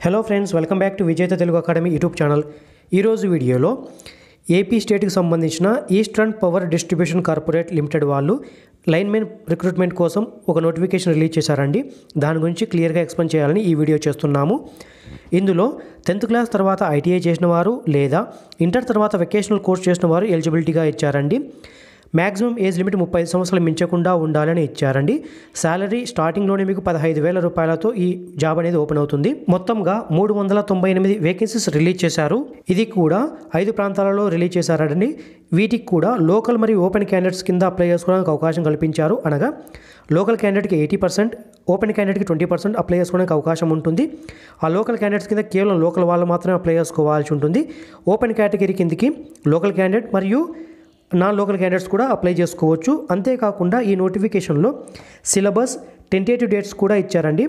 Hello friends, welcome back to విజేత Telugu academy YouTube channel. ఈరోజు వీడియోలో ఏపీ స్టేట్కి సంబంధించిన eastern power distribution corporate limited వాళ్ళు లైన్మెన్ రిక్రూట్మెంట్ కోసం ఒక నోటిఫికేషన్ రిలీజ్ చేశారండి. దాని గురించి క్లియర్గా ఎక్స్ప్లెయిన్ చేయాలని ఈ వీడియో చేస్తున్నాము. ఇందులో 10th క్లాస్ తర్వాత ఐటీఐ చేసిన వారు లేదా ఇంటర్ తర్వాత వెకేషనల్ కోర్స్ చేసిన వారు ఎలిజిబిలిటీగా ఇచ్చారండి. మ్యాక్సిమం ఏజ్ లిమిట్ 35 సంవత్సరాలు మించకుండా ఉండాలని ఇచ్చారండి. శాలరీ స్టార్టింగ్లోనే మీకు 15,000 రూపాయలతో ఈ జాబ్ అనేది ఓపెన్ అవుతుంది. మొత్తంగా 398 వేకెన్సీస్ రిలీజ్ చేశారు. ఇది కూడా 5 ప్రాంతాలలో రిలీజ్ చేశారండి. వీటికి కూడా లోకల్ మరియు ఓపెన్ క్యాండిడేట్స్ కింద అప్లై చేసుకోవడానికి అవకాశం కల్పించారు. అనగా లోకల్ క్యాండిడేట్కి 80%, ఓపెన్ క్యాండిడేట్కి 20% అప్లై చేసుకోవడానికి అవకాశం ఉంటుంది. ఆ లోకల్ క్యాండిడేట్స్ కింద కేవలం లోకల్ వాళ్ళు మాత్రమే అప్లై చేసుకోవాల్సి ఉంటుంది. ఓపెన్ కేటగిరీ కిందకి లోకల్ క్యాండిడేట్ మరియు నాన్ లోకల్ క్యాండిడేట్స్ కూడా అప్లై చేసుకోవచ్చు. అంతేకాకుండా ఈ నోటిఫికేషన్లో సిలబస్, టెంటేటివ్ డేట్స్ కూడా ఇచ్చారండి.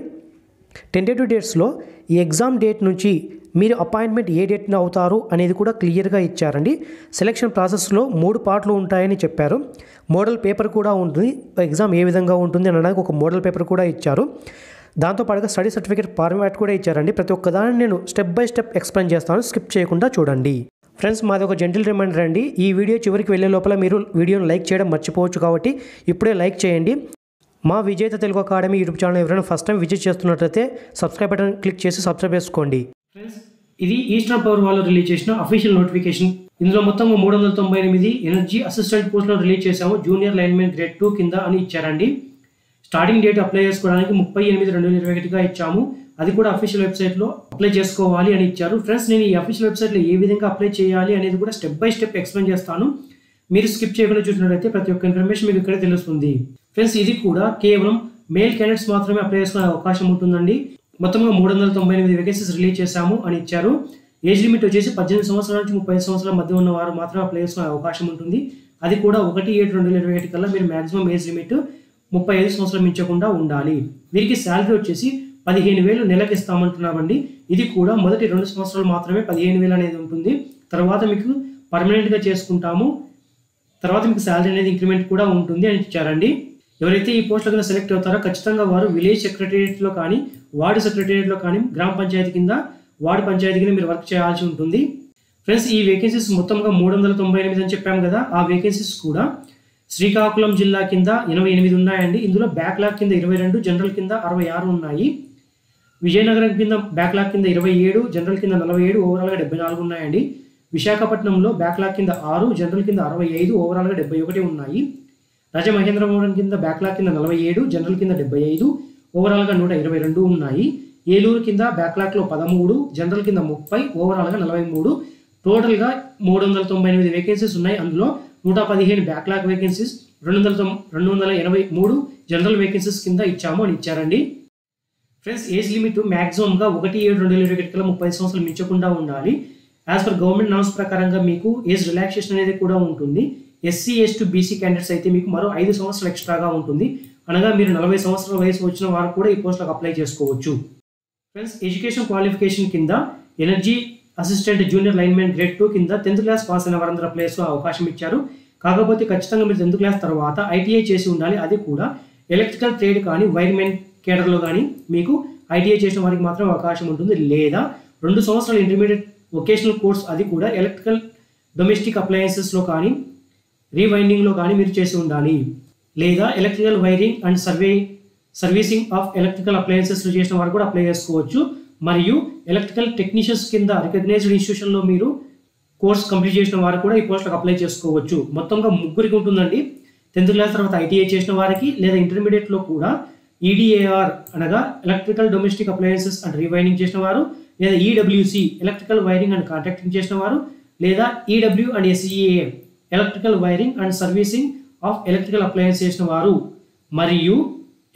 టెంటేటివ్ డేట్స్లో ఈ ఎగ్జామ్ డేట్ నుంచి మీరు అపాయింట్మెంట్ ఏ డేట్న అవుతారు అనేది కూడా క్లియర్గా ఇచ్చారండి. సెలక్షన్ ప్రాసెస్లో 3 పార్ట్లు ఉంటాయని చెప్పారు. మోడల్ పేపర్ కూడా ఉంటుంది. ఎగ్జామ్ ఏ విధంగా ఉంటుంది అనడానికి ఒక మోడల్ పేపర్ కూడా ఇచ్చారు. దాంతోపాటుగా స్టడీ సర్టిఫికేట్ ఫార్మాట్ కూడా ఇచ్చారండి. ప్రతి ఒక్కదాన్ని నేను స్టెప్ బై స్టెప్ ఎక్స్ప్లెయిన్ చేస్తాను, స్కిప్ చేయకుండా చూడండి. ఫ్రెండ్స్, మాది ఒక జెంటిల్ రిమైండర్ అండి. ఈ వీడియో చివరికి వెళ్ళే లోపల మీరు వీడియోను లైక్ చేయడం మర్చిపోవచ్చు, కాబట్టి ఇప్పుడే లైక్ చేయండి. మా విజేత తెలుగు అకాడమీ యూట్యూబ్ ఛానల్ ఎవరైనా ఫస్ట్ టైం విజిట్ చేస్తున్నట్లయితే సబ్స్క్రైబ్ బటన్ క్లిక్ చేసి సబ్స్క్రైబ్ చేసుకోండి. ఫ్రెండ్స్, ఇది ఈస్టర్న్ పవర్ వాళ్ళు రిలీజ్ చేసిన అఫీషియల్ నోటిఫికేషన్. ఇందులో మొత్తం 398 ఎనర్జీ అసిస్టెంట్ పోస్టులను రిలీజ్ చేశాము. జూనియర్ లైన్మెన్ గ్రేడ్ 2 కింద అని ఇచ్చారండి. స్టార్టింగ్ డేట్ అప్లై చేసుకోవడానికి 30/8/2021గా ఇచ్చాము. అది కూడా అఫీషియల్ వెబ్సైట్లో అప్లై చేసుకోవాలి అని ఇచ్చారు. ఫ్రెండ్స్, నేను ఈ అఫీషియల్ వెబ్సైట్లో ఏ విధంగా అప్లై చేయాలి అనేది కూడా స్టెప్ బై స్టెప్ ఎక్స్ప్లెయిన్ చేస్తాను. మీరు స్కిప్ చేయకుండా చూసినట్లయితే ప్రతి ఒక్క ఇన్ఫర్మేషన్ మీకు ఇక్కడే తెలుస్తుంది. ఫ్రెండ్స్, ఇది కూడా కేవలం మేల్ క్యాండిడేట్స్ మాత్రమే అప్లై చేసుకునే అవకాశం ఉంటుందండి. మొత్తంగా 398 వేకెన్సీస్ రిలీజ్ చేశాము అని ఇచ్చారు. ఏజ్ లిమిట్ వచ్చేసి 18 సంవత్సరాల నుంచి 35 సంవత్సరాల మధ్య ఉన్న వారు మాత్రమే అప్లై చేసుకునే అవకాశం ఉంటుంది. అది కూడా 1/7/2021 కల్లా మీరు మాక్సిమం ఏజ్ లిమిట్ 35 సంవత్సరాలు మించకుండా ఉండాలి. వీరికి శాలరీ వచ్చేసి 15,000 నెలకు ఇస్తామంటున్నామండి. ఇది కూడా మొదటి 2 సంవత్సరాలు మాత్రమే 15,000 అనేది ఉంటుంది. తర్వాత మీకు పర్మనెంట్గా చేసుకుంటాము. తర్వాత మీకు శాలరీ అనేది ఇంక్రిమెంట్ కూడా ఉంటుంది అని ఇచ్చారండి. ఎవరైతే ఈ పోస్టుల కింద సెలెక్ట్ అవుతారో ఖచ్చితంగా వారు విలేజ్ సెక్రటేరియట్లో కానీ, వార్డు సెక్రటేరియట్లో కానీ, గ్రామ పంచాయతీ కింద, వార్డు పంచాయతీ కింద మీరు వర్క్ చేయాల్సి ఉంటుంది. ఫ్రెండ్స్, ఈ వేకెన్సీస్ మొత్తంగా 398 అని చెప్పాము కదా. ఆ వేకెన్సీస్ కూడా శ్రీకాకుళం జిల్లా కింద 88 ఉన్నాయండి. ఇందులో బ్యాక్లాగ్ కింద 22, జనరల్ కింద 66 ఉన్నాయి. విజయనగరం కింద బ్యాక్లాగ్ కింద 27, జనరల్ కింద 47, ఓవరాల్గా 74 ఉన్నాయండి. విశాఖపట్నంలో బ్యాక్లాగ్ కింద 6, జనరల్ కింద 65, ఓవరాల్గా 71 ఉన్నాయి. రాజమహేంద్రవరం కింద బ్యాక్లాగ్ కింద 47, జనరల్ కింద 75, ఓవరాల్గా 122 ఉన్నాయి. ఏలూరు కింద బ్యాక్లాగ్లో 13, జనరల్ కింద 30, ఓవరాల్గా 43. టోటల్గా 398 వేకెన్సీస్ ఉన్నాయి. అందులో 115 బ్యాక్లాగ్ వేకెన్సీస్, 283 జనరల్ వేకెన్సీస్ కింద ఇచ్చాము అని ఇచ్చారండి. ఫ్రెండ్స్, ఏజ్ లిమిట్ మ్యాక్సిమంగా 1/7/2021 కల్లా 35 సంవత్సరాలు మించకుండా ఉండాలి. యాజ్ పర్ గవర్నమెంట్ నామ్స్ ప్రకారంగా మీకు ఏజ్ రిలాక్సేషన్ అనేది కూడా ఉంటుంది. SC, ST, BC క్యాండిడేట్స్ అయితే మీకు మరో 5 సంవత్సరాలు ఎక్స్ట్రాగా ఉంటుంది. అనగా మీరు 40 సంవత్సరాల వయసు వచ్చిన వారు కూడా ఈ పోస్టులకు అప్లై చేసుకోవచ్చు. ఫ్రెండ్స్, ఎడ్యుకేషన్ క్వాలిఫికేషన్ కింద energy assistant junior linemen grade 2 కింద 10th క్లాస్ పాస్ అయిన వారందరూ అప్లై చేసుకునే అవకాశం ఇచ్చారు. కాకపోతే ఖచ్చితంగా మీరు 10th క్లాస్ తర్వాత ITI చేసి ఉండాలి. అది కూడా ఎలక్ట్రికల్ ట్రేడ్ కానీ, వైర్మెన్ కేడర్లో కానీ మీకు ITI చేసిన వారికి మాత్రం అవకాశం ఉంటుంది. లేదా 2 సంవత్సరాల ఇంటర్మీడియట్ వొకేషనల్ కోర్స్, అది కూడా ఎలక్ట్రికల్ డొమెస్టిక్ అప్లయన్సెస్లో కానీ, రీవైండింగ్లో కానీ మీరు చేసి ఉండాలి. లేదా electrical wiring and servicing of electrical అప్లయన్సెస్లో చేసిన వారు కూడా అప్లై చేసుకోవచ్చు. మరియు ఎలక్ట్రికల్ టెక్నీషియన్స్ కింద రికగ్నైజ్డ్ ఇన్స్టిట్యూషన్లో మీరు కోర్స్ కంప్లీట్ చేసిన వారు కూడా ఈ పోస్టులకు అప్లై చేసుకోవచ్చు. మొత్తంగా 3 ఉంటుందండి. 10th క్లాస్ తర్వాత ITI చేసిన వారికి, లేదా ఇంటర్మీడియట్లో కూడా EDAR అనగా electrical domestic appliances and rewinding చేసిన వారు, లేదా EWC electrical wiring and contracting చేసిన వారు, లేదా EW and SEA electrical wiring and servicing of electrical appliance చేసిన వారు, మరియు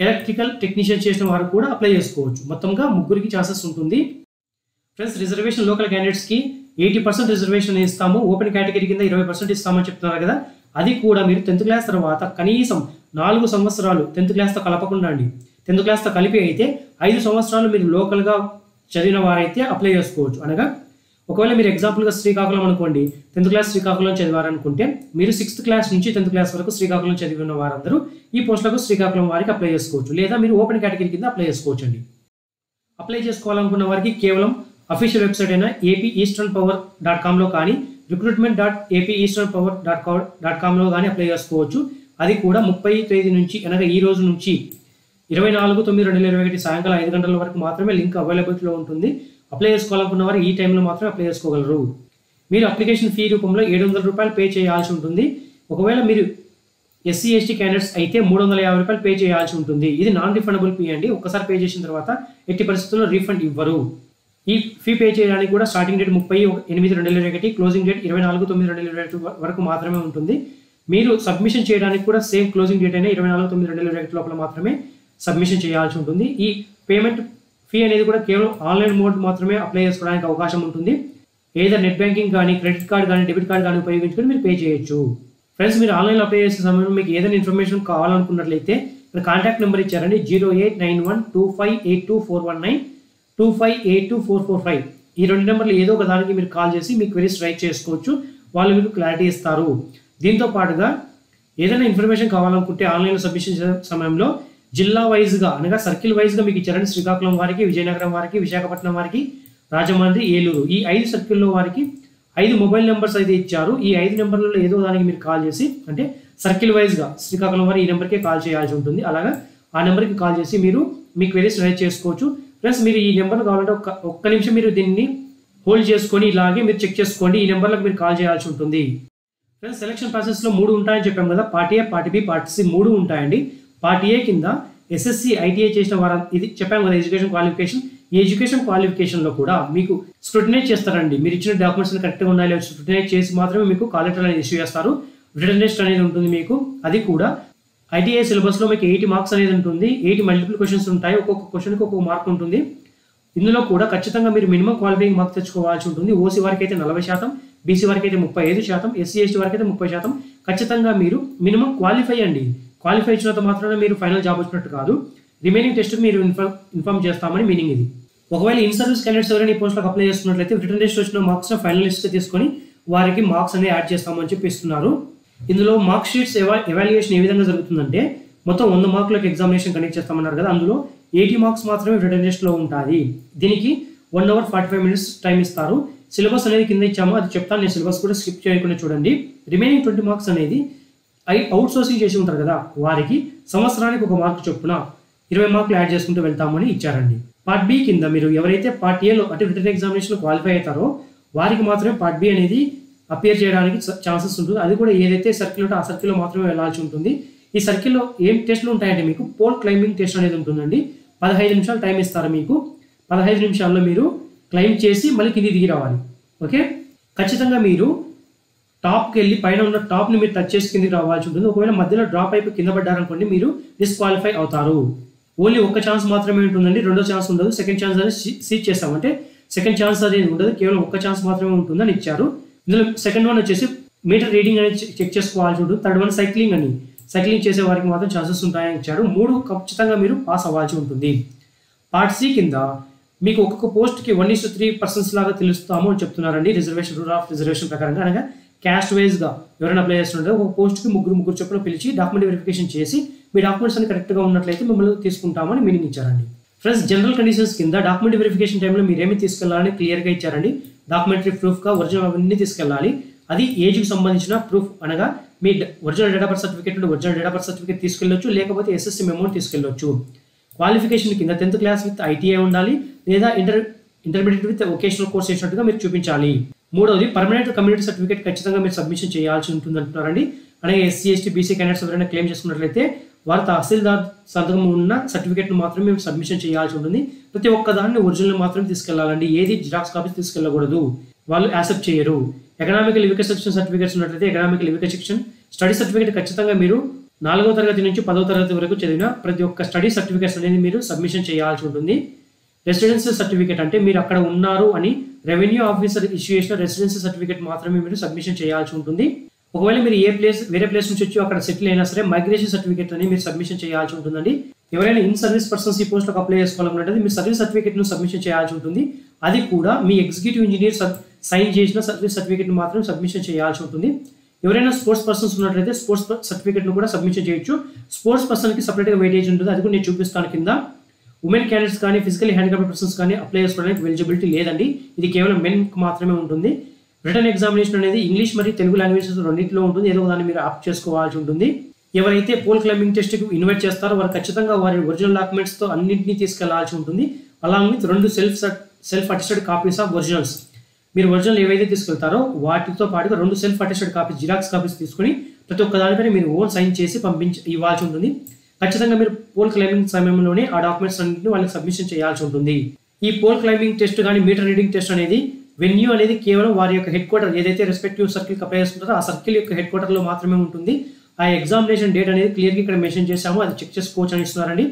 ఎలక్ట్రికల్ టెక్నీషియన్ చేసిన వారు కూడా అప్లై చేసుకోవచ్చు. మొత్తంగా 3 ఛాన్సెస్ ఉంటుంది. ఫ్రెండ్స్, రిజర్వేషన్ లోకల్ క్యాండిడేట్స్కి 80% రిజర్వేషన్ ఇస్తాము. ఓపెన్ కేటగిరీ కింద 20% ఇస్తామని చెప్తున్నారు కదా. అది కూడా మీరు 10th క్లాస్ తర్వాత కనీసం 4 సంవత్సరాలు 10th క్లాస్తో కలపకుండా అండి, 10th క్లాస్తో కలిపి అయితే 5 సంవత్సరాలు మీరు లోకల్గా చదివిన వారైతే అప్లై చేసుకోవచ్చు. అనగా ఒకవేళ మీరు ఎగ్జాంపుల్గా శ్రీకాకుళం అనుకోండి, 10th క్లాస్ శ్రీకాకుళం చదివారనుకుంటే మీరు 6th క్లాస్ నుంచి 10th క్లాస్ వరకు శ్రీకాకుళం చదివిన వారందరూ ఈ పోస్టులకు శ్రీకాకుళం వారికి అప్లై చేసుకోవచ్చు. లేదా మీరు ఓపెన్ కేటగిరీ కింద అప్లై చేసుకోవచ్చు అండి. అప్లై చేసుకోవాలనుకున్న వారికి కేవలం అఫీషియల్ వెబ్సైట్ అయిన apeasternpower.com లో కానీ recruitment.apeasternpower.com లో కానీ అప్లై చేసుకోవచ్చు. అది కూడా 30 తేదీ నుంచి అనగా ఈ రోజు నుంచి 24/9/2021 సాయంకాలం 5 గంటల వరకు మాత్రమే లింక్ అవైలబిలిటీలో ఉంటుంది. అప్లై చేసుకోవాలనుకున్న వారు ఈ టైంలో మాత్రమే అప్లై చేసుకోగలరు. మీరు అప్లికేషన్ ఫీ రూపంలో ₹700 పే చేయాల్సి ఉంటుంది. ఒకవేళ మీరు ఎస్సీ ఎస్టీ క్యాండిడేట్స్ అయితే ₹350 పే చేయాల్సి ఉంటుంది. ఇది నాన్ రిఫండబుల్ ఫీ అండి. ఒక్కసారి పే చేసిన తర్వాత ఎట్టి పరిస్థితుల్లో రీఫండ్ ఇవ్వరు. ఈ ఫీ పే చేయడానికి కూడా స్టార్టింగ్ డేట్ 30/8/2021, క్లోజింగ్ డేట్ 24/9/2021 వరకు మాత్రమే ఉంటుంది. మీరు సబ్మిషన్ చేయడానికి కూడా సేమ్ క్లోజింగ్ డేట్ అయినా 24/9/2021 లోపల మాత్రమే సబ్మిషన్ చేయాల్సి ఉంటుంది. ఈ పేమెంట్ ఫీ అనేది కూడా కేవలం ఆన్లైన్ మోడ్ మాత్రమే అప్లై చేసుకోవడానికి అవకాశం ఉంటుంది. ఏదో నెట్ బ్యాంకింగ్ కానీ క్రెడిట్ కార్డ్ కానీ డెబిట్ కార్డ్ కానీ ఉపయోగించుకొని మీరు పే చేయొచ్చు. ఫ్రెండ్స్, మీరు ఆన్లైన్లో అప్లై చేసే సమయంలో మీకు ఏదైనా ఇన్ఫర్మేషన్ కావాలనుకున్నట్లయితే ఇక్కడ కాంటాక్ట్ నెంబర్ ఇచ్చారండి 0891258241 25824445. ఈ 2 నెంబర్లు ఏదో ఒక దానికి మీరు కాల్ చేసి మీ క్వెరీస్ రైట్ చేసుకోవచ్చు. వాళ్ళు మీకు క్లారిటీ ఇస్తారు. దీంతో పాటుగా ఏదైనా ఇన్ఫర్మేషన్ కావాలనుకుంటే ఆన్లైన్లో సబ్మిషన్ చేసే సమయంలో జిల్లా వైజ్గా అనగా సర్కిల్ వైజ్గా మీకు ఇచ్చారండి. శ్రీకాకుళం వారికి, విజయనగరం వారికి, విశాఖపట్నం వారికి, రాజమండ్రి, ఏలూరు ఈ 5 సర్కిల్లో వారికి 5 మొబైల్ నెంబర్స్ అయితే ఇచ్చారు. ఈ 5 నెంబర్లలో ఏదో దానికి మీరు కాల్ చేసి అంటే సర్కిల్ వైజ్గా శ్రీకాకుళం వారు ఈ నెంబర్కే కాల్ చేయాల్సి ఉంటుంది. అలాగా ఆ నెంబర్కి కాల్ చేసి మీరు మీ క్వెరీస్ రైట్ చేసుకోవచ్చు. ప్లస్ మీరు ఈ నెంబర్ కావాలంటే ఒక్క నిమిషం మీరు దీన్ని హోల్డ్ చేసుకొని ఇలాగే మీరు చెక్ చేసుకోండి. ఈ నెంబర్లకు మీరు కాల్ చేయాల్సి ఉంటుంది. ఫ్రెండ్స్, సెలక్షన్ ప్రాసెస్లో 3 ఉంటాయని చెప్పాం కదా. Part A, part B, part C 3 ఉంటాయండి. పార్ట్ ఏ కింద ఎస్ఎస్సి, ఐటీఐ చేసిన వారు ఇది చెప్పాం కదా ఎడ్యుకేషన్ క్వాలిఫికేషన్. ఈ ఎడ్యుకేషన్ క్వాలిఫికేషన్లో కూడా మీకు స్క్రూటినైజ్ చేస్తారండి. మీరు ఇచ్చిన డాక్యుమెంట్స్ కరెక్ట్గా ఉండాలి స్క్రూటినైజ్ చేసి మాత్రమే మీకు కాల్ లెటర్ అనేది ఇష్యూ చేస్తారు. రిటన్ టెస్ట్ అనేది ఉంటుంది మీకు. అది కూడా ఐటీఐ సిలబస్లో మీకు 80 మార్క్స్ అనేది ఉంటుంది. 80 మల్టిపుల్ క్వశ్చన్స్ ఉంటాయి. ఒక్కొక్క క్వశ్చన్కి ఒక్కొక్క మార్క్ ఉంటుంది. ఇందులో కూడా ఖచ్చితంగా మీరు మినిమం క్వాలిఫైయింగ్ మార్క్స్ తెచ్చుకోవాల్సి ఉంటుంది. ఓసీ వారికి అయితే 40%, బీసీ వారికి అయితే 35%, ఎస్సీ ఎస్టీ వారికి అయితే 30%. ఖచ్చితంగా మీరు మినిమం క్వాలిఫై అండి. క్వాలిఫై ఇచ్చినంత మాత్రాన మీరు ఫైనల్ జాబ్ వచ్చినట్టు కాదు. రిమైనింగ్ టెస్ట్ మీరు ఇన్ఫార్మ్ చేస్తామని మీనింగ్ ఇది. ఒకవేళ ఇన్ సర్వీస్ క్యాండిడేట్స్ ఎవరైనా ఈ పోస్ట్లకు అప్లై చేస్తున్నట్లయితే రిటర్న్ టెస్ట్ వచ్చిన మార్క్స్ ఫైనల్ లిస్ట్ తీసుకొని వారికి మార్క్స్ అనేది యాడ్ చేస్తామని చెప్పి ఇస్తున్నారు. ఇందులో మార్క్ షీట్స్ ఎవాల్యుయేషన్ ఏ విధంగా జరుగుతుందంటే మొత్తం 100 మార్కులకు ఎగ్జామినేషన్ కండక్ట్ చేస్తామన్నారు కదా. అందులో 80 మార్క్స్ మాత్రమే రిటర్న్ టెస్ట్లో ఉంటుంది. దీనికి 1 hour 45 minutes టైం ఇస్తారు. సిలబస్ అనేది కింద ఇచ్చాము, అది చెప్తాను. నేను సిలబస్ కూడా స్కిప్ చేయకుండా చూడండి. రిమైనింగ్ 20 మార్క్స్ అనేది అవుట్ సోర్సింగ్ చేసి ఉంటారు కదా, వారికి సంవత్సరానికి 1 మార్కు చొప్పున 20 మార్కులు యాడ్ చేసుకుంటూ వెళ్తామని ఇచ్చారండి. పార్ట్ బి కింద మీరు ఎవరైతే పార్ట్ ఏలో అంటే రిటర్న్ ఎగ్జామినేషన్ క్వాలిఫై అవుతారో వారికి మాత్రమే పార్ట్ బి అనేది అపియర్ చేయడానికి ఛాన్సెస్ ఉంటుంది. అది కూడా ఏదైతే సర్కిల్ ఉంటే ఆ సర్కిల్లో మాత్రమే వెళ్ళాల్సి ఉంటుంది. ఈ సర్కిల్లో ఏం టెస్టులు ఉంటాయంటే మీకు పోల్ క్లైంబింగ్ టెస్ట్ అనేది ఉంటుందండి. 15 నిమిషాలు టైం ఇస్తారు మీకు. 15 నిమిషాల్లో మీరు క్లైంబ్ చేసి మళ్ళీ కింది దిగి రావాలి. ఓకే, ఖచ్చితంగా మీరు టాప్కి వెళ్ళి పైన ఉన్న టాప్ని మీరు టచ్ చేసి కిందికి రావాల్సి ఉంటుంది. ఒకవేళ మధ్యలో డ్రాప్ అయిపోయి కింద పడ్డారనుకోండి మీరు డిస్క్వాలిఫై అవుతారు. ఓన్లీ 1 ఛాన్స్ మాత్రమే ఉంటుందండి, 2వ ఛాన్స్ ఉండదు. సెకండ్ ఛాన్స్ అనేది సీజ్ చేస్తామంటే సెకండ్ ఛాన్స్ అనేది ఉండదు, కేవలం 1 ఛాన్స్ మాత్రమే ఉంటుందని ఇచ్చారు. ఇందులో సెకండ్ వన్ వచ్చేసి మీటర్ రీడింగ్ అనేది చెక్ చేసుకోవాల్సి ఉంటుంది. థర్డ్ వన్ సైక్లింగ్ చేసే వారికి మాత్రం ఛాన్సెస్ ఉంటాయని ఇచ్చారు. 3 ఖచ్చితంగా మీరు పాస్ అవ్వాల్సి ఉంటుంది. పార్ట్ సి కింద మీకు ఒక్కొక్క పోస్ట్కి 1:3% లాగా తెలుస్తాము అని చెప్తున్నారండి. రూల్ ఆఫ్ రిజర్వేషన్ ప్రకారంగా అనగా క్యాస్ట్ వైజ్గా ఎవరైనా అప్లై చేస్తుంటే ఒక పోస్ట్కి ముగ్గురు చొప్పున పిలిచి డాక్యుమెంట్ వెరిఫికేషన్ చేసి మీ డాక్యుమెంట్స్ అన్ని కరెక్ట్గా ఉన్నట్లయితే మిమ్మల్ని తీసుకుంటామని మీనింగ్ ఇచ్చారండి. ఫ్రెండ్స్, జనరల్ కండిషన్స్ కింద డాక్యుమెంట్ వెరిఫికేషన్ టైంలో మీరు ఏమి తీసుకెళ్లాలని క్లియర్గా ఇచ్చారండి. డాక్యుమెంటరీ ప్రూఫ్గా ఒరిజినల్ అవన్నీ తీసుకెళ్ళాలి. అది ఏజ్కి సంబంధించిన ప్రూఫ్ అనగా మీ original date of birth certificate ఉంటే original date of birth certificate తీసుకెళ్ళొచ్చు, లేకపోతే ఎస్ఎస్సి మెమో తీసుకెళ్ళొచ్చు. క్వాలిఫికేషన్ కింద 10th క్లాస్ విత్ ఐటీఐ ఉండాలి, లేదా ఇంటర్మీడియట్ విత్ వొకేషనల్ కోర్స్ చేసినట్టుగా మీరు చూపించాలి. 3వది పర్మనెంట్ కమ్యూనిటీ సర్టిఫికేట్ ఖచ్చితంగా మీరు సబ్మిషన్ చేయాల్సి ఉంటుంది అంటున్నారండి. అలాగే ఎస్సీ ఎస్టీ బీసీ క్యాండిడేట్స్ ఎవరైనా క్లెయిమ్ చేసుకున్నట్లయితే వారు తహసీల్దార్ సంతకం ఉన్న సర్టిఫికేట్ను మాత్రమే మేము సబ్మిషన్ చేయాల్సి ఉంటుంది. ప్రతి ఒక్క దాన్ని ఒరిజినల్ మాత్రమే తీసుకెళ్లాలండి, ఏది జిరాక్స్ కాపీస్ తీసుకెళ్ళకూడదు, వాళ్ళు యాక్సెప్ట్ చేయరు. ఎకనామికల్ ఎడ్యుకేషన్ సర్టిఫికేట్స్ ఉన్నట్లయితే ఎకనామికల్ ఎడ్యుకేషన్ స్టడీ సర్టిఫికేట్ ఖచ్చితంగా మీరు 4వ తరగతి నుంచి 10వ తరగతి వరకు చదివిన ప్రతి ఒక్క స్టడీ సర్టిఫికేట్స్ అనేది మీరు సబ్మిషన్ చేయాల్సి ఉంటుంది. రెసిడెన్షియల్ సర్టిఫికేట్ అంటే మీరు అక్కడ ఉన్నారు అని రెవెన్యూ ఆఫీసర్ ఇష్యూ చేసిన రెసిడెన్షియల్ సర్టిఫికేట్ మాత్రమే మీరు సబ్మిషన్ చేయాల్సి ఉంటుంది. ఒకవేళ మీరు వేరే ప్లేస్ నుంచి వచ్చి అక్కడ సెటిల్ అయినా సరే మైగ్రేషన్ సర్టిఫికేట్ అని మీరు సబ్మిషన్ చేయాల్సి ఉంటుందండి. ఎవరైనా ఇన్ సర్వీస్ పర్సన్స్ ఈ పోస్ట్లకు అప్లై చేసుకోవాలనుకుంటే మీరు సర్వీస్ సర్టిఫికేట్ను సబ్మిషన్ చేయాల్సి ఉంటుంది. అది కూడా మీ ఎగ్జిక్యూటివ్ ఇంజనీర్ సైన్ చేసిన సర్వీస్ సర్టిఫికేట్ను మాత్రం సబ్మిషన్ చేయాల్సి ఉంటుంది. ఎవరైనా స్పోర్ట్స్ పర్సన్స్ ఉన్నట్లయితే స్పోర్ట్స్ సర్టిఫికేట్ను కూడా సబ్మిషన్ చేయొచ్చు. స్పోర్ట్స్ పర్సన్కి సపరేట్గా వెయిటేజ్ ఉంటుంది, అది కూడా నేను చూపిస్తాను కింద. ఉమెన్ క్యాండిడేట్స్ కానీ ఫిజికల్ హ్యాండిక్యాప్డ్ పర్సన్స్ కానీ అప్లై చేసుకోవడానికి ఎలిజిబిలిటీ లేదండి. ఇది కేవలం మెన్కి మాత్రమే ఉంటుంది. రిటర్న్ ఎగ్జామినేషన్ అనేది ఇంగ్లీష్ మరియు తెలుగు లాంగ్వేజెస్ రెండింటిలో ఉంటుంది. ఏదో దాన్ని మీరు ఆప్ట్ చేసుకోవాల్సి ఉంటుంది. ఎవరైతే పోల్ క్లైంబింగ్ టెస్ట్కి ఇన్వైట్ చేస్తారో వారు ఖచ్చితంగా వారి ఒరిజినల్ డాక్యుమెంట్స్తో అన్నింటినీ తీసుకెళ్లాల్సి ఉంటుంది. అలాగే 2 self attested copies of originals, మీరు ఒరిజినల్ ఏవైతే తీసుకెళ్తారో వాటితో పాటుగా 2 self attested copies, xerox copies తీసుకుని ప్రతి ఒక్క దానిపైన మీరు ఓన్ సైన్ చేసి ఇవ్వాల్సి ఉంటుంది. ఖచ్చితంగా మీరు పోల్ క్లైంబింగ్ సమయంలోనే ఆ డాక్యుమెంట్స్ అన్నింటినీ వాళ్ళకి సబ్మిషన్ చేయాల్సి ఉంటుంది. ఈ పోల్ క్లైంబింగ్ టెస్ట్ కానీ మీటర్ రీడింగ్ టెస్ట్ అనేది వెన్యూ అనేది కేవలం వారి యొక్క హెడ్ క్వార్టర్ ఏదైతే రెస్పెక్టివ్ సర్కిల్కి అప్లై చేసుకుంటారో ఆ సర్కిల్ యొక్క హెడ్ క్వార్టర్లో మాత్రమే ఉంటుంది. ఆ ఎగ్జామినేషన్ డేట్ అనేది క్లియర్గా ఇక్కడ మెన్షన్ చేశాము, అది చెక్ చేసుకోవచ్చు అని ఇస్తున్నారండి.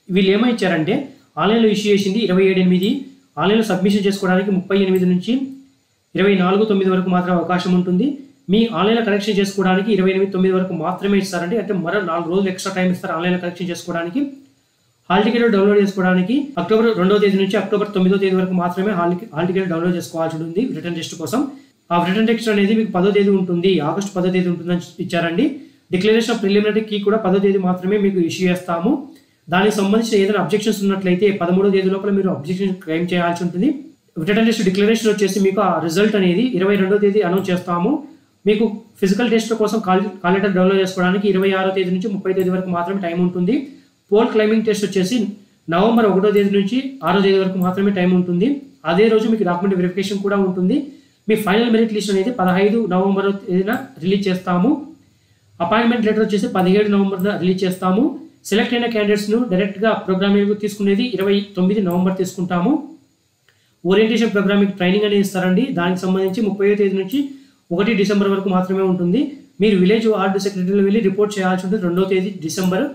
వీళ్ళు ఏమై ఇచ్చారంటే ఆన్లైన్లో ఇష్యూ చేసింది 27/8, ఆన్లైన్లో సబ్మిషన్ చేసుకోవడానికి 38 నుంచి 24/9 వరకు మాత్రమే అవకాశం ఉంటుంది. మీ ఆన్లైన్లో కరెక్షన్ చేసుకోవడానికి 28/9 వరకు మాత్రమే ఇస్తారండి. అంటే మరో 4 రోజులు ఎక్స్ట్రా టైం ఇస్తారు ఆన్లైన్లో కరెక్షన్ చేసుకోవడానికి. హాల్ టికెట్ డౌన్లోడ్ చేసుకోవడానికి అక్టోబర్ 2వ తేదీ నుంచి అక్టోబర్ 9వ తేదీ వరకు మాత్రమే హాల్ టికెట్ డౌన్లోడ్ చేసుకోవాల్సి ఉంటుంది రిటర్న్ టెస్ట్ కోసం. ఆ రిటర్న్ టెస్ట్ అనేది మీకు 10వ తేదీ ఉంటుంది, ఆగస్టు 10వ తేదీ ఉంటుందని ఇచ్చారండి. డిక్లరేషన్ ఆఫ్ ప్రిలిమినరీ కీ కూడా 10వ తేదీ మాత్రమే మీకు ఇష్యూ చేస్తాము. దానికి సంబంధించిన ఏదైనా అబ్జెక్షన్స్ ఉన్నట్లయితే 13వ తేదీ లోపల మీరు అబ్జెక్షన్ క్లెయిమ్ చేయాల్సి ఉంటుంది. రిటర్న్ టెస్ట్ డిక్లరేషన్ వచ్చేసి మీకు ఆ రిజల్ట్ అనేది 22వ తేదీ అనౌన్స్ చేస్తాము. మీకు ఫిజికల్ టెస్ట్ కోసం కాల్ లెటర్ డౌన్లోడ్ చేసుకోవడానికి 26వ తేదీ నుంచి 30వ తేదీ వరకు మాత్రమే టైం ఉంటుంది. పోల్ క్లైంబింగ్ టెస్ట్ వచ్చేసి నవంబర్ 1వ తేదీ నుంచి 6వ తేదీ వరకు మాత్రమే టైం ఉంటుంది. అదే రోజు మీకు డాక్యుమెంట్ వెరిఫికేషన్ కూడా ఉంటుంది. మీ ఫైనల్ మెరిట్ లిస్ట్ అనేది 15 నవంబర్ తేదీన రిలీజ్ చేస్తాము. అపాయింట్మెంట్ లెటర్ వచ్చేసి 17 నవంబర్న రిలీజ్ చేస్తాము. సెలెక్ట్ అయిన క్యాండిడేట్స్ను డైరెక్ట్గా ప్రోగ్రామింగ్ తీసుకునేది 29 నవంబర్ తీసుకుంటాము. ఓరియంటేషన్ ప్రోగ్రామింగ్ ట్రైనింగ్ అనేది ఇస్తారండి. దానికి సంబంధించి 30వ తేదీ నుంచి 1 డిసెంబర్ వరకు మాత్రమే ఉంటుంది. మీరు విలేజ్ వార్డు సెక్రటరీలో వెళ్ళి రిపోర్ట్ చేయాల్సి ఉంటుంది 2వ తేదీ డిసెంబర్.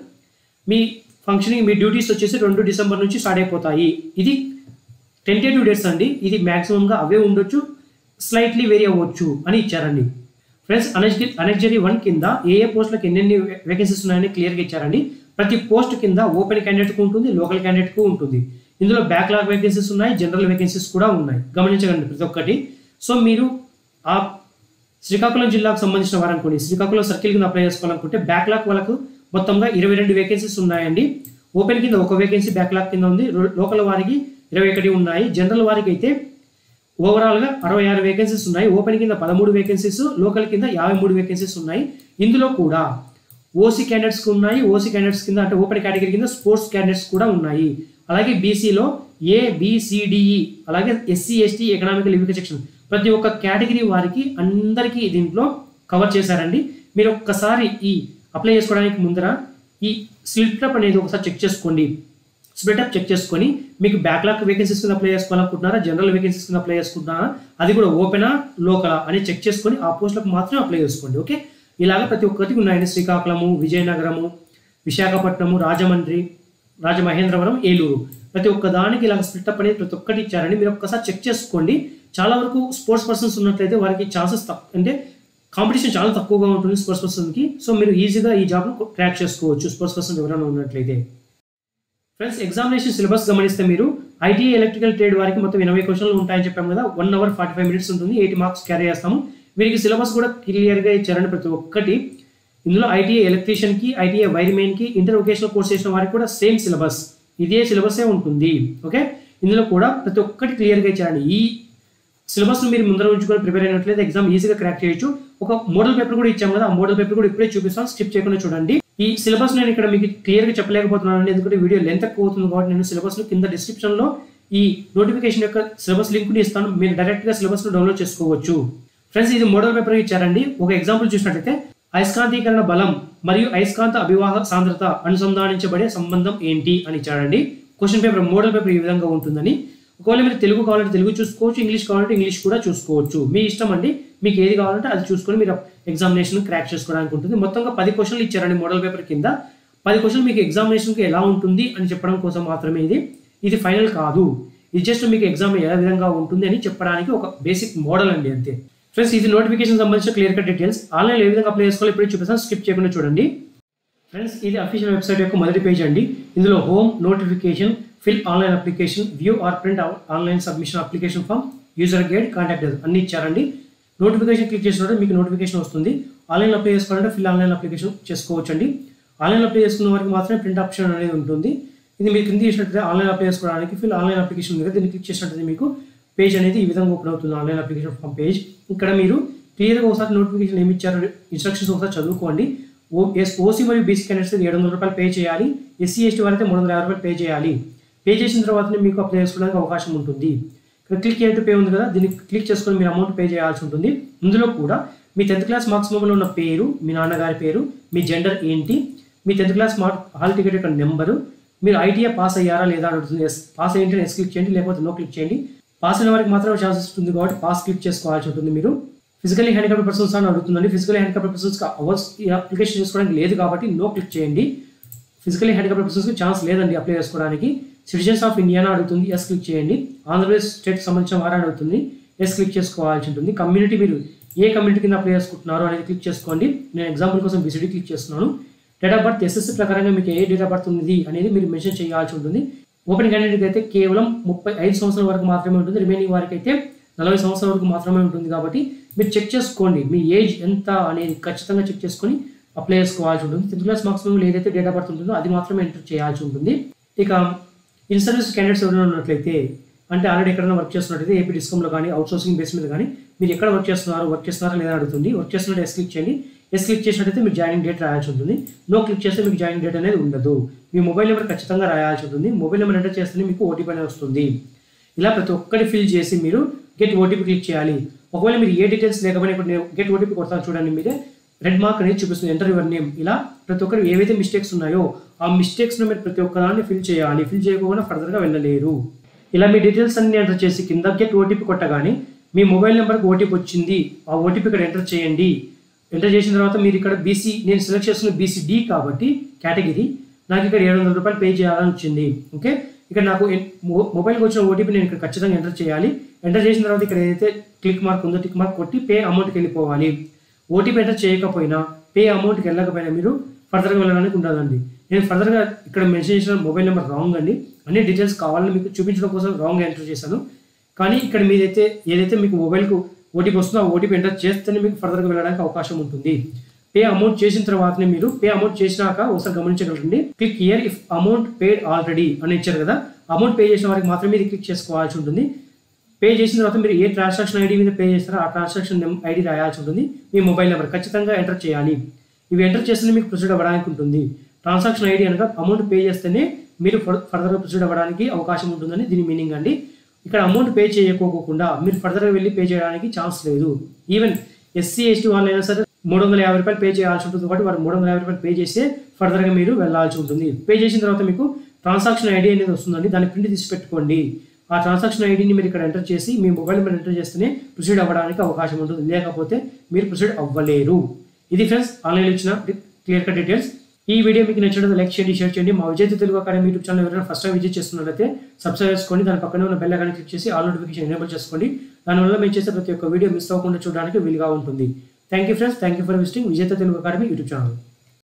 మీ ఫంక్షనింగ్ మీ డ్యూటీస్ వచ్చేసి 2 డిసెంబర్ నుంచి స్టార్ట్ అయిపోతాయి. ఇది టెంటేటివ్ డేట్స్ అండి. ఇది మ్యాక్సిమంగా అవే ఉండొచ్చు, స్లైట్లీ వేరీ అవ్వచ్చు అని ఇచ్చారండి. ఫ్రెండ్స్, అనెక్జరీ 1 కింద ఏ పోస్టులకు ఎన్ని వేకెన్సీస్ ఉన్నాయని క్లియర్గా ఇచ్చారండి. ప్రతి పోస్ట్ కింద ఓపెన్ క్యాండిడేట్కు ఉంటుంది, లోకల్ క్యాండిడేట్కు ఉంటుంది. ఇందులో బ్యాక్లాగ్ వేకెన్సీస్ ఉన్నాయి, జనరల్ వేకెన్సీస్ కూడా ఉన్నాయి. గమనించగలండి ప్రతి ఒక్కటి. సో మీరు ఆ శ్రీకాకుళం జిల్లాకు సంబంధించిన వారు అనుకోండి, శ్రీకాకుళం సర్కిల్ కింద అప్లై చేసుకోవాలనుకుంటే బ్యాక్లాగ్ వాళ్ళకు మొత్తంగా 22 వేకెన్సీస్ ఉన్నాయండి. ఓపెన్ కింద 1 వేకెన్సీ బ్యాక్లాగ్ కింద ఉంది. లోకల్ వారికి 21 ఉన్నాయి. జనరల్ వారికి అయితే ఓవరాల్గా 66 వేకెన్సీస్ ఉన్నాయి. ఓపెన్ కింద 13 వేకెన్సీస్, లోకల్ కింద 53 వేకెన్సీస్ ఉన్నాయి. ఇందులో కూడా ఓసీ క్యాండిడేట్స్కి ఉన్నాయి. ఓసీ క్యాండిడేట్స్ కింద అంటే ఓపెన్ కేటగిరీ కింద స్పోర్ట్స్ క్యాండిడేట్స్ కూడా ఉన్నాయి. అలాగే బీసీలో ABCDE, అలాగే SC ST economical limited section ప్రతి ఒక్క కేటగిరీ వారికి అందరికీ దీంట్లో కవర్ చేశారండి. మీరు ఒక్కసారి ఈ అప్లై చేసుకోవడానికి ముందర ఈ స్ప్లిటప్ అనేది ఒకసారి చెక్ చేసుకోండి. స్ప్లిటప్ చెక్ చేసుకొని మీకు బ్యాక్లాగ్ వేకెన్సీస్ కింద అప్లై చేసుకోవాలనుకుంటున్నారా, జనరల్ వేకెన్సీస్ కింద అప్లై చేసుకుంటున్నారా, అది కూడా ఓపెనా లోకలా అని చెక్ చేసుకొని ఆ పోస్టులకు మాత్రమే అప్లై చేసుకోండి. ఓకే, ఇలాగ ప్రతి ఒక్కరికి ఉన్నాయండి. శ్రీకాకుళము, విజయనగరము, విశాఖపట్నము, రాజమండ్రి, రాజమహేంద్రవరం, ఏలూరు ప్రతి ఒక్క దానికి ఇలాగ స్ప్లిటప్ అనేది ప్రతి ఒక్కటి ఇచ్చారండి. మీరు ఒక్కసారి చెక్ చేసుకోండి. చాలా వరకు స్పోర్ట్స్ పర్సన్స్ ఉన్నట్లయితే వారికి ఛాన్సెస్ అంటే కాంపిటీషన్ చాలా తక్కువగా ఉంటుంది స్పోర్ట్స్ పర్సన్కి. సో మీరు ఈజీగా ఈ జాబ్ను క్రాక్ చేసుకోవచ్చు స్పోర్ట్స్ పర్సన్ ఎవరైనా ఉన్నట్లయితే. ఫ్రెండ్స్, ఎగ్జామినేషన్ సిలబస్ గమనిస్తే మీరు ITI ఎలక్ట్రికల్ ట్రేడ్ వారికి మొత్తం 80 క్వశ్చన్లు ఉంటాయని చెప్పాము కదా. 1 అవర్ 45 మినిట్స్ ఉంటుంది. 80 మార్క్స్ క్యారీ చేస్తాము. వీరికి సిలబస్ కూడా క్లియర్గా ఇచ్చారండి ప్రతి ఒక్కటి. ఇందులో ITI ఎలక్ట్రీషియన్కి, ITI వైర్మెన్కి, ఇంటర్ వొకేషనల్ కోర్స్ చేసిన వారికి కూడా సేమ్ సిలబస్, ఇదే సిలబసే ఉంటుంది. ఓకే, ఇందులో కూడా ప్రతి ఒక్కటి క్లియర్గా ఇచ్చారండి. ఈ సిలబస్ను మీరు ముందర ఉంచుకొని ప్రిపేర్ అయినట్లయితే ఎగ్జామ్ ఈజీగా క్రాక్ చేయొచ్చు. ఒక మోడల్ పేపర్ కూడా ఇచ్చాము కదా, ఆ మోడల్ పేపర్ కూడా ఇప్పుడే చూపిస్తాను, స్కిప్ చేయకుండా చూడండి. ఈ సిలబస్ నేను ఇక్కడ మీకు క్లియర్గా చెప్పలేకపోతున్నాను, ఎందుకంటే వీడియో లెంత్ ఎక్కువ అవుతుంది కాబట్టి నేను సిలబస్ను కింద డిస్క్రిప్షన్లో ఈ నోటిఫికేషన్ యొక్క సిలబస్ లింక్ని ఇస్తాను. మీరు డైరెక్ట్గా సిలబస్ను డౌన్లోడ్ చేసుకోవచ్చు. ఫ్రెండ్స్, ఇది మోడల్ పేపర్ ఇచ్చారండి. ఒక ఎగ్జాంపుల్ చూసినట్లయితే అయస్కాంతీకరణ బలం మరియు అయస్కాంత అభివాహ సాంద్రత అనుసంధానించబడే సంబంధం ఏంటి అని ఇచ్చారండి. క్వశ్చన్ పేపర్ మోడల్ పేపర్ ఈ విధంగా ఉంటుందని. ఒకవేళ మీరు తెలుగు కావాలంటే తెలుగు చూసుకోవచ్చు, ఇంగ్లీష్ కావాలంటే ఇంగ్లీష్ కూడా చూసుకోవచ్చు. మీ ఇష్టం అండి, మీకు ఏది కావాలంటే అది చూసుకొని మీరు ఎగ్జామినేషన్ క్రాక్ చేసుకోవడానికి ఉంటుంది. మొత్తంగా 10 క్వశ్చన్లు ఇచ్చారండి మోడల్ పేపర్ కింద. 10 క్వశ్చన్లు మీకు ఎగ్జామినేషన్కి ఎలా ఉంటుంది అని చెప్పడం కోసం మాత్రమే ఇది ఫైనల్ కాదు. ఇది జస్ట్ మీకు ఎగ్జామ్ ఏ విధంగా ఉంటుంది అని చెప్పడానికి ఒక బేసిక్ మోడల్ అండి, అంతే. ఫ్రెండ్స్, ఇది నోటిఫికేషన్ సంబంధించిన క్లియర్ కట్ డీటెయిల్స్. ఆన్లైన్ ఏ విధంగా అప్లై చేసుకోవాలి ఇప్పుడు చూపిస్తాను, స్కిప్ చేయకుండా చూడండి. ఫ్రెండ్స్, ఇది అఫీషియల్ వెబ్సైట్ యొక్క మొదటి పేజ్ అండి. ఇందులో home, notification, fill online application, view or print online submission application form, user guide, contact అన్ని ఇచ్చారండి. నోటిఫికేషన్ క్లిక్ చేసినట్టు మీకు నోటిఫికేషన్ వస్తుంది. ఆన్లైన్ అప్లై చేసుకోవాలంటే ఫిల్ ఆన్లైన్ అప్లికేషన్ చేసుకోవచ్చు అండి. ఆన్లైన్ అప్లై చేసుకున్న వారికి మాత్రమే ప్రింట్ ఆప్షన్ అనేది ఉంటుంది. ఇది మీరు కింద చేసినట్లయితే ఆన్లైన్ అప్లై చేసుకోవడానికి ఫిల్ ఆన్లైన్ అప్లికేషన్ ఉంది కదా, దీన్ని క్లిక్ చేసినట్లయితే మీకు పేజ్ అనేది ఈ విధంగా ఓపెన్ అవుతుంది. Online application form page. ఇక్కడ మీరు క్లియర్గా ఒకసారి నోటిఫికేషన్ ఏమి ఇచ్చారో ఇన్స్ట్రక్షన్స్ ఒకసారి చదువుకోండి. ఓసీ మరియు బీసీ క్యాండిడేట్స్ 700 రూపాయలు పే చేయాలి. ఎస్సీ ఎస్టీ వారైతే 350 రూపాయలు పే చేయాలి. పే చేసిన తర్వాతనే మీకు అప్లై చేసుకోవడానికి అవకాశం ఉంటుంది. ఇక్కడ క్లిక్ హియర్ టు పే ఉంది కదా, దీన్ని క్లిక్ చేసుకొని మీరు అమౌంట్ పే చేయాల్సి ఉంటుంది. ఇందులో కూడా మీ 10th క్లాస్ మార్క్స్ మెమోలో ఉన్న పేరు, మీ నాన్నగారి పేరు, మీ జెండర్ ఏంటి, మీ 10th క్లాస్ హాల్ టికెట్ యొక్క నెంబరు, మీరు ఐటీఐ పాస్ అయ్యారా లేదా అని అడుగుతుంది. పాస్ అయ్యింటే ఎస్ క్లిక్ చేయండి, లేకపోతే నో క్లిక్ చేయండి. పాస్ అయిన వారికి మాత్రమే ఛాన్సెస్ ఉంటుంది కాబట్టి పాస్ క్లిక్ చేసుకోవాల్సి ఉంటుంది. మీరు ఫిజికల్లీ హ్యాండిక్యాప్డ్ పర్సన్స్ అని అడుగుతుందండి. ఫిజికల్లీ హ్యాండిక్యాప్డ్ పర్సన్స్కి అప్లికేషన్ చేసుకోవడానికి లేదు కాబట్టి నో క్లిక్ చేయండి. ఫిజికల్లీ హ్యాండిక్యాప్డ్ పర్సన్స్కి ఛాన్స్ లేదండి అప్లై చేసుకోవడానికి. సిటిజన్స్ ఆఫ్ ఇండియా అడుగుతుంది, ఎస్ క్లిక్ చేయండి. ఆంధ్రప్రదేశ్ స్టేట్కి సంబంధించిన వారు అడుగుతుంది, ఎస్ క్లిక్ చేసుకోవాల్సి ఉంటుంది. కమ్యూనిటీ మీరు ఏ కమ్యూనిటీ కింద అప్లై చేసుకుంటున్నారో అనేది క్లిక్ చేసుకోండి. నేను ఎగ్జాంపుల్ కోసం బీసీడీ క్లిక్ చేస్తున్నాను. డేట్ ఆఫ్ బర్త్ ఎస్ఎస్సీ ప్రకారంగా మీకు ఏ డేట్ ఆఫ్ బర్త్ ఉంది అనేది మీరు మెన్షన్ చేయాల్సి ఉంటుంది. ఓపెన్ క్యాండిడేట్కి అయితే కేవలం 35 సంవత్సరాల వరకు మాత్రమే ఉంటుంది. రిమైనింగ్ వారికి అయితే 40 సంవత్సరాల వరకు మాత్రమే ఉంటుంది. కాబట్టి మీరు చెక్ చేసుకోండి మీ ఏజ్ ఎంత అనేది ఖచ్చితంగా చెక్ చేసుకొని అప్లై చేసుకోవాల్సి ఉంటుంది. 10th క్లాస్ మార్క్స్ మెమోలో ఏదైతే డేట్ ఆఫ్ బర్త్ ఉంటుందో అది మాత్రమే ఎంటర్ చేయాల్సి ఉంటుంది. ఇక ఇన్ సర్వీస్ క్యాండిడేట్స్ ఎవరైనా ఉన్నట్లయితే, అంటే ఆల్రెడీ ఎక్కడైనా వర్క్ చేస్తున్నట్లయితే ఏపీ డిస్కంలో కానీ అవుట్సోర్సింగ్ బేస్ మీద కానీ మీరు ఎక్కడ వర్క్ చేస్తున్నారా లేదా అడుగుతుంది. వర్క్ చేస్తున్నట్టు ఎస్ క్లిక్ చేయండి. ఎస్ క్లిక్ చేసినట్టయితే మీరు జాయినింగ్ డేట్ రాయాల్సి ఉంటుంది. నో క్లిక్ చేస్తే మీకు జాయినింగ్ డేట్ అనేది ఉండదు. మీ మొబైల్ నెంబర్ ఖచ్చితంగా రాయాల్సి ఉంటుంది. మొబైల్ నెంబర్ ఎంటర్ చేస్తేనే మీకు ఓటీపీ అనేది వస్తుంది. ఇలా ప్రతి ఒక్కటి ఫిల్ చేసి మీరు గెట్ ఓటీపీ క్లిక్ చేయాలి. ఒకవేళ మీరు ఏ డీటెయిల్స్ లేకపోయినా ఇప్పుడు నేను గెట్ ఓటీపీ కొడతాను చూడండి, మీరే రెడ్ మార్క్ అనేది చూపిస్తుంది, ఎంటర్ యువర్ నేమ్. ఇలా ప్రతి ఒక్కరు ఏవైతే మిస్టేక్స్ ఉన్నాయో ఆ మిస్టేక్స్ను మీరు ప్రతి ఒక్కదాన్ని ఫిల్ చేయాలి. ఫిల్ చేయకుండా ఫర్దర్గా వెళ్ళలేరు. ఇలా మీ డీటెయిల్స్ అన్ని ఎంటర్ చేసి కింద గెట్ ఓటీపీ కొట్టగానే మీ మొబైల్ నెంబర్కి ఓటీపీ వచ్చింది. ఆ ఓటీపీ ఇక్కడ ఎంటర్ చేయండి. ఎంటర్ చేసిన తర్వాత మీరు ఇక్కడ బీసీ, నేను సెలెక్ట్ చేస్తున్న బీసీడీ కాబట్టి కేటగిరీ, నాకు ఇక్కడ 700 రూపాయలు పే చేయాలని వచ్చింది. ఓకే, ఇక్కడ నాకు మొబైల్కి వచ్చిన ఓటీపీ నేను ఇక్కడ ఖచ్చితంగా ఎంటర్ చేయాలి. ఎంటర్ చేసిన తర్వాత ఇక్కడ ఏదైతే క్లిక్ మార్క్ ఉందో టిక్ మార్క్ కొట్టి పే అమౌంట్కి వెళ్ళిపోవాలి. ఓటీపీ ఎంటర్ చేయకపోయినా, పే అమౌంట్కి వెళ్ళకపోయినా మీరు ఫర్దర్గా వెళ్ళడానికి ఉండదండి. నేను ఫర్దర్గా ఇక్కడ మెన్షన్ చేసిన మొబైల్ నెంబర్ రాంగ్ అండి. అన్ని డీటెయిల్స్ కావాలని మీకు చూపించడం కోసం రాంగ్ ఎంటర్ చేశాను. కానీ ఇక్కడ మీదైతే ఏదైతే మీకు మొబైల్కు ఓటీపీ వస్తుందో ఆ ఓటీపీ ఎంటర్ చేస్తేనే మీకు ఫర్దర్గా వెళ్ళడానికి అవకాశం ఉంటుంది. పే అమౌంట్ చేసిన తర్వాతనే మీరు పే అమౌంట్ చేసినాక ఒకసారి గమనించగలరండి. Click here if amount paid already అని ఇచ్చారు కదా, అమౌంట్ పే చేసిన వారికి మాత్రమే ఇది క్లిక్ చేసుకోవాల్సి ఉంటుంది. పే చేసిన తర్వాత మీరు ఏ ట్రాన్సాక్షన్ ఐడి మీద పే చేస్తారో ఆ ట్రాన్సాక్షన్ ఐడి రాయాల్సి ఉంటుంది. మీ మొబైల్ నెంబర్ ఖచ్చితంగా ఎంటర్ చేయాలి. ఇవి ఎంటర్ చేస్తేనే మీకు ప్రొసీడ్ అవ్వడానికి ఉంటుంది. ట్రాన్సాక్షన్ ఐడి అనగా అమౌంట్ పే చేస్తేనే మీరు ఫర్దర్గా ప్రొసీడ్ అవ్వడానికి అవకాశం ఉంటుందని దీని మీనింగ్ అండి. ఇక్కడ అమౌంట్ పే చేయకోకుండా మీరు ఫర్దర్గా వెళ్ళి పే చేయడానికి ఛాన్స్ లేదు. ఈవెన్ ఎస్సీ ఎస్టీ వాళ్ళైనా సరే 350 రూపాయలు పే చేయాల్సి ఉంటుంది. కాబట్టి వారు 350 రూపాయలు పే చేస్తే ఫర్దర్గా మీరు వెళ్ళాల్సి ఉంటుంది. పే చేసిన తర్వాత మీకు ట్రాన్సాక్షన్ ఐడి అనేది వస్తుందండి, దాన్ని ప్రింట్ తీసి పెట్టుకోండి. ఆ ట్రాన్సాక్షన్ ఐడిని మీరు ఇక్కడ ఎంటర్ చేసి మీ మొబైల్ నెంబర్ ఎంటర్ చేస్తేనే ప్రొసీడ్ అవ్వడానికి అవకాశం ఉంటుంది. లేకపోతే మీరు ప్రొసీడ్ అవ్వలేరు. ఇది ఫ్రెండ్స్ ఆన్లైన్లో ఇచ్చిన క్లియర్ కట్ డీటెయిల్స్. ఈ వీడియో మీకు నచ్చినట్లయితే లైక్ చేయండి, షేర్ చేయండి. మా విజేత తెలుగు అకాడమీ యూట్యూబ్ ఛానల్ ఎవరైనా ఫస్ట్ టైం విజిట్ చేస్తున్నట్లయితే సబ్స్క్రైబ్ చేసుకోండి. దాని పక్కనే ఉన్న బెల్ ఐకాన్ క్లిక్ చేసి ఆల్ నోటిఫికేషన్ ఎనేబుల్ చేసుకోండి. దానివల్ల మేము చేసే ప్రతి ఒక్క వీడియో మిస్ అవ్వకుండా చూడడానికి వీలుగా ఉంటుంది. Thank you friends, thank you for visiting విజేత తెలుగు అకాడమీ యూట్యూబ్ ఛానల్.